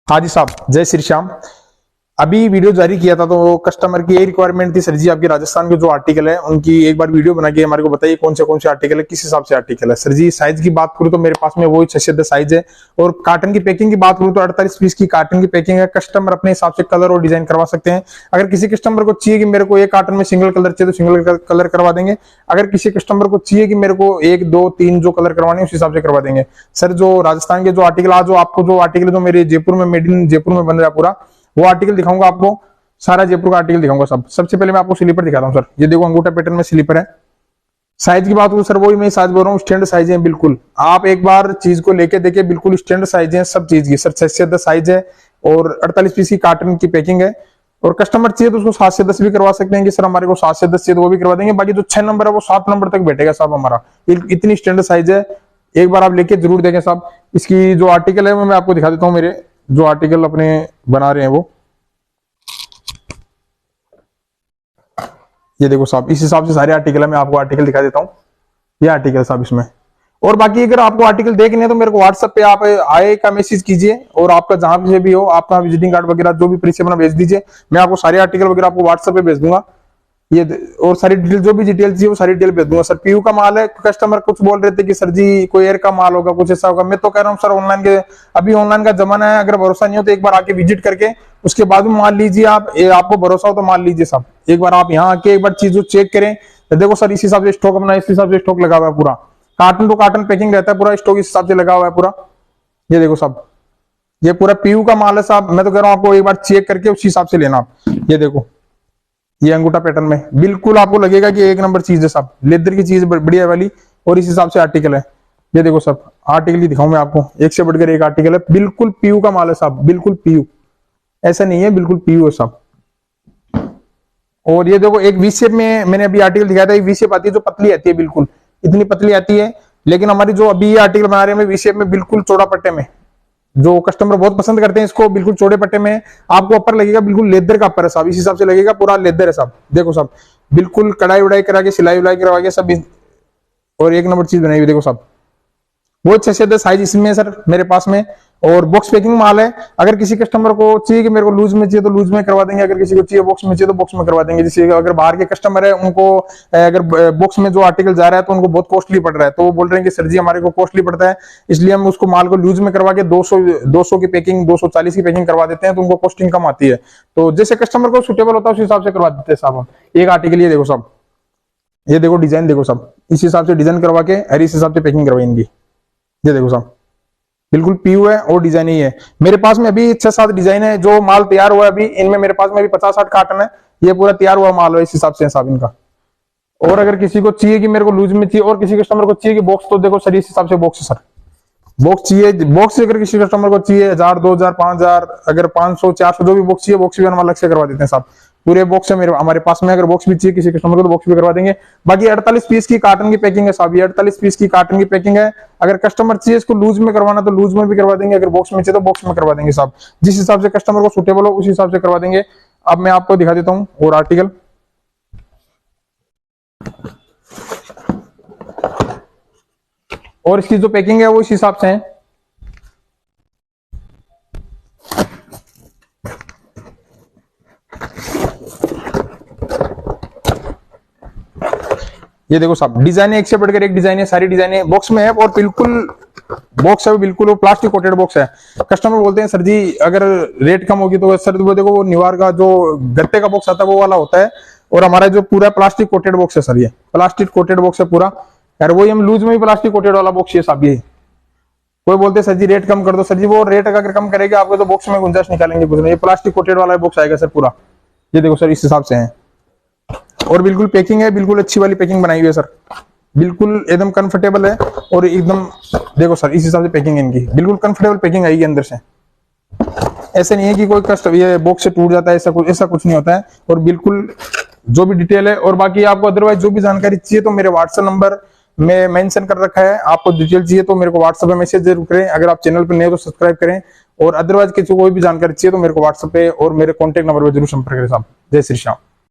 हाँ जी साहब, जय श्री श्याम। अभी वीडियो जारी किया था तो कस्टमर की यही रिक्वायरमेंट थी, सर जी आपके राजस्थान के जो आर्टिकल है उनकी एक बार वीडियो बना के हमारे को बताइए कौन से आर्टिकल है, किस हिसाब से आर्टिकल है। सर जी साइज की बात करूँ तो मेरे पास में वही 6 से 10 साइज है। और कार्टन की पैकिंग की बात करूँ तो 48 पीस की कार्टन की पैकिंग है। कस्टमर अपने हिसाब से कलर और डिजाइन करवा सकते हैं। अगर किसी कस्टमर को चाहिए कि मेरे को एक कार्टन में सिंगल कलर चाहिए तो सिंगल कलर करवा देंगे। अगर किसी कस्टमर को चाहिए कि मेरे को 1 2 3 जो कलर करवाने हैं उस हिसाब से करवा देंगे। सर जो राजस्थान के जो आर्टिकल आज जो आपको जो आर्टिकल जो मेरे जयपुर में मेड इन जयपुर में बन रहा है पूरा, वो आर्टिकल दिखाऊंगा आपको। सारा जयपुर का आर्टिकल दिखाऊंगा सब। सबसे पहले मैं आपको स्लीपर दिखाता हूं सर। ये देखो अंगूठा पैटर्न में स्लीपर है। साइज की बात करूं सर, वही मैं साइज बोल रहा हूँ, स्टैंडर्ड साइज है बिल्कुल। आप एक बार चीज को लेके देखिए, बिल्कुल स्टैंडर्ड साइज है सब चीज की सर। 6 से 10 साइज है और 48 पीस की कार्टन की पैकिंग है। और कस्टमर चाहिए तो उसको 7 से 10 भी करवा सकते हैं कि सर हमारे को 7 से 10 चाहिए तो वो भी करवा देंगे। बाकी जो 6 नंबर है वो 7 नंबर तक बैठेगा साहब हमारा। इतनी स्टैंडर्ड साइज है, एक बार आप लेके जरूर देखें साहब। इसकी जो आर्टिकल है वो मैं आपको दिखा देता हूँ। मेरे जो आर्टिकल अपने बना रहे हैं वो ये देखो साहब, इस हिसाब से सारे आर्टिकल है। मैं आपको आर्टिकल दिखा देता हूँ। ये आर्टिकल साहब इसमें। और बाकी अगर आपको आर्टिकल देखने हैं तो मेरे को व्हाट्सएप पे आप आए का मैसेज कीजिए और आपका जहां से भी हो आपका विजिटिंग कार्ड वगैरह जो भी प्रीसे अपना भेज दीजिए। मैं आपको सारे आर्टिकल वगैरह आपको व्हाट्सएप पे भेज दूंगा। ये और सारी डिटेल जो भी डिटेल चाहिए वो सारी डिटेल भेज दूंगा सर। पीयू का माल है। कस्टमर कुछ बोल रहे थे कि सर जी कोई एयर का माल होगा, कुछ ऐसा होगा। मैं तो कह रहा हूँ सर ऑनलाइन के अभी ऑनलाइन का जमाना है। अगर भरोसा नहीं हो तो एक बार आके विजिट करके उसके बाद में माल लीजिए। आप आपको भरोसा हो तो माल लीजिए साहब। एक बार आप यहाँ आके एक बार चीज चेक करें तो देखो सर, इस हिसाब से स्टॉक अपना इस हिसाब से स्टॉक लगा हुआ है पूरा। कार्टन टू कार्टन पैकिंग रहता है पूरा, स्टॉक इस हिसाब से लगा हुआ है पूरा। ये देखो साहब, ये पूरा पीयू का माल है साहब। मैं तो कह रहा हूँ आपको एक बार चेक करके उस हिसाब से लेना आप। ये देखो, ये अंगूठा पैटर्न में बिल्कुल आपको लगेगा कि एक नंबर चीज है साहब। लेदर की चीज बढ़िया वाली और इस हिसाब से आर्टिकल है। ये देखो साहब, आर्टिकल ही दिखाऊं मैं आपको, एक से बढ़कर एक आर्टिकल है। बिल्कुल पीयू का माल है साहब, बिल्कुल पीयू, ऐसा नहीं है, बिल्कुल पीयू है साहब। और ये देखो एक वी शेप में मैंने अभी आर्टिकल दिखाया था। वी शेप आती है जो पतली आती है, बिल्कुल इतनी पतली आती है। लेकिन हमारी जो अभी ये आर्टिकल बना रहे हैं वी शेप में, बिल्कुल चौड़ा पट्टे में, जो कस्टमर बहुत पसंद करते हैं इसको, बिल्कुल चौड़े पट्टे में। आपको अपर लगेगा बिल्कुल लेदर का अपर है साहब, इस हिसाब से लगेगा पूरा लेदर है साहब। देखो साहब, बिल्कुल कढ़ाई उड़ाई करा के सिलाई उलाई करवा के सब और एक नंबर चीज बनाई हुई। देखो साहब, वो 6 से 10 साइज इसमें है सर मेरे पास में। और बॉक्स पैकिंग माल है। अगर किसी कस्टमर को चाहिए कि मेरे को लूज में चाहिए तो लूज में करवा देंगे। अगर किसी को चाहिए बॉक्स में चाहिए तो बॉक्स में करवा देंगे। जैसे अगर बाहर के कस्टमर है उनको अगर बॉक्स में जो आर्टिकल जा रहा है तो उनको बहुत कॉस्टली पड़ रहा है, तो वो बोल रहे हैं कि सर जी हमारे को कॉस्टली पड़ता है, इसलिए हम उसको माल को लूज में करवा के 200 की पैकिंग 240 की पैकिंग करवा देते हैं, तो उनको कॉस्टिंग कम आती है। तो जैसे कस्टमर को सुटेबल होता है उस हिसाब से करवा देते हैं साहब हम। एक आर्टिकल ये देखो साहब, ये देखो डिजाइन देखो साहब, इस हिसाब से डिजाइन करवा के और इस हिसाब से पैकिंग करवाई इनकी। ये देखो साहब, बिल्कुल पीयू है और डिजाइन ही है। मेरे पास में अभी 6-7 डिजाइन है जो माल तैयार हुआ है अभी। इनमें मेरे पास में अभी 50-60 कार्टन है। ये पूरा तैयार हुआ माल है, इस हिसाब से साहब इनका। और अगर किसी को चाहिए कि मेरे को लूज में चाहिए और किसी कस्टमर को चाहिए कि बॉक्स, तो देखो सर इस हिसाब से बॉक्स है सर। बॉक्स चाहिए, बॉक्स अगर किसी कस्टमर को चाहिए 1000 2000 5000 अगर 500 400 जो भी बॉक्स चाहिए, बॉक्स भी हम अलग से करवा देते हैं साहब। पूरे बॉक्स है मेरे हमारे पास में। अगर बॉक्स भी चाहिए किसी कस्टमर को तो बॉक्स भी करवा देंगे। बाकी 48 पीस की कार्टन की पैकिंग है साहब। ये 48 पीस की कार्टन की पैकिंग है। अगर कस्टमर चाहिए इसको लूज में करवाना तो लूज में भी करवा देंगे। अगर बॉक्स में चाहिए तो बॉक्स में करवा देंगे साहब। जिस हिसाब से कस्टमर को सुटेबल हो उस हिसाब से करवा देंगे। अब मैं आपको दिखा देता हूँ और आर्टिकल। और इसकी जो पैकिंग है वो इस हिसाब से है। ये देखो साहब, डिजाइन है एक से बढ़कर एक डिजाइन है, सारी डिजाइन है बॉक्स में है। और बिल्कुल बॉक्स है बिल्कुल वो प्लास्टिक कोटेड बॉक्स है। कस्टमर बोलते हैं सर जी अगर रेट कम होगी तो सर वो देखो वो निवार का जो गत्ते का बॉक्स आता है वो वाला होता है। और हमारा जो पूरा प्लास्टिक कोटेड बॉक्स है सर, ये प्लास्टिक कोटेड बॉक्स है पूरा यार। वही हम लूज में भी प्लास्टिक कोटेड वाला बॉक्स है साहब। ये कोई बोलते हैं सर जी रेट कम कर दो, सर जी वो रेट अगर कम करेगा आपको तो बॉक्स में गुंजाइश निकालेंगे कुछ नहीं। ये प्लास्टिक कोटेड वाला बॉक्स आएगा सर पूरा। ये देखो सर इस हिसाब से है। और बिल्कुल पैकिंग है, बिल्कुल अच्छी वाली पैकिंग बनाई हुई है सर। बिल्कुल एकदम कंफर्टेबल है और एकदम देखो सर इस हिसाब से पैकिंग है इनकी। बिल्कुल कंफर्टेबल पैकिंग आएगी अंदर से। ऐसे नहीं है कि कोई कस्टमर ये बॉक्स से टूट जाता है, ऐसा कुछ नहीं होता है। और बिल्कुल जो भी डिटेल है और बाकी आपको अदरवाइज जो भी जानकारी चाहिए तो मेरे व्हाट्सएप नंबर में मेंशन कर रखा है। आपको डिटेल चाहिए तो मेरे को व्हाट्सएप पे मैसेज जरूर करें। अगर आप चैनल पर नए हो तो सब्सक्राइब करें। और अदरवाइज किसी को कोई भी जानकारी चाहिए तो मेरे को व्हाट्सएप पे और मेरे कॉन्टेक्ट नंबर पर जरूर संपर्क करें साहब। जय श्री श्याम।